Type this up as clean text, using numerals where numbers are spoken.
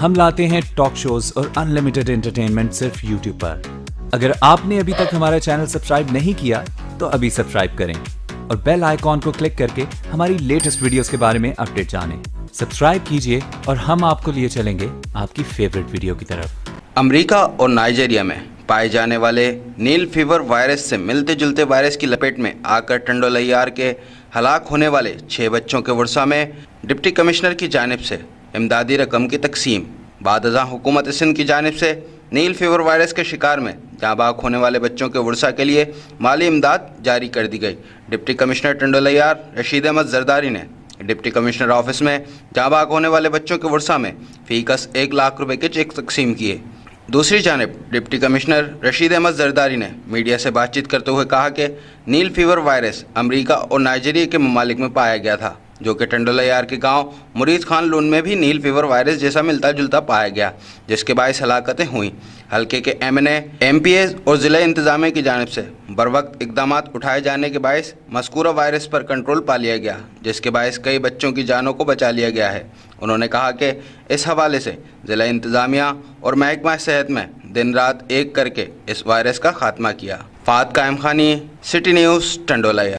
ہم لاتے ہیں ٹاک شوز اور انلمیٹڈ انٹرٹینمنٹ صرف یوٹیوب پر۔ اگر آپ نے ابھی تک ہمارا چینل سبسکرائب نہیں کیا تو ابھی سبسکرائب کریں اور بیل آئیکن کو کلک کر کے ہماری لیٹسٹ ویڈیوز کے بارے میں اپڈیٹ جانیں۔ سبسکرائب کیجئے اور ہم آپ کو لیے چلیں گے آپ کی فیورٹ ویڈیو کی طرف۔ امریکہ اور نائجیریا میں پائے جانے والے نیل فیور وائرس سے ملتے جلتے وائرس کی لپیٹ میں آ کر ٹنڈولیار کے ہلاک ہونے والے 6 بچوں کے ورثاء میں ڈپٹی کمشنر کی جانب سے امدادی رقم کی تقسیم۔ بعد ازاں حکومت سندھ کی جانب سے نیل فیور وائرس کے شکار میں جاں بحق ہونے والے بچوں کے ورثاء کے لیے مالی امداد جاری کر دی گئی۔ ڈپٹی کمشنر ٹنڈولیار رشید احمد زرداری نے ڈپٹی کمشنر آفس میں جاں بحق ہونے والے بچوں کے ورثاء میں فی کس 1 لاکھ روپے کے چیک تقسیم کیے۔ دوسری جانب ڈپٹی کمشنر رشید احمد زرداری نے میڈیا سے بات چیت کرتے ہوئے کہا کہ نیل فیور وائرس امریکہ اور نائجیریا کے ممالک میں پایا گیا تھا، جو کہ ٹنڈولیار کے گاؤں مرید خان لون میں بھی نیل فیور وائرس جیسا ملتا جلتا پایا گیا، جس کے باعث ہلاکتیں ہوئیں۔ حلقے کے ایم این اے، ایم پی ایز اور ضلع انتظامیہ کی جانب سے بروقت اقدامات اٹھائے جانے کے باعث مذکورہ وائرس پر کنٹرول پا لیا گیا، جس کے باعث کئی بچوں کی جانوں کو بچا لیا گیا ہے۔ انہوں نے کہا کہ اس حوالے سے ضلع انتظامیہ اور محکمہ صحت میں دن رات ایک کر کے اس وائرس کا خاتمہ کیا۔ فہد قائم خانی، سٹی نیوز، ٹنڈولیار۔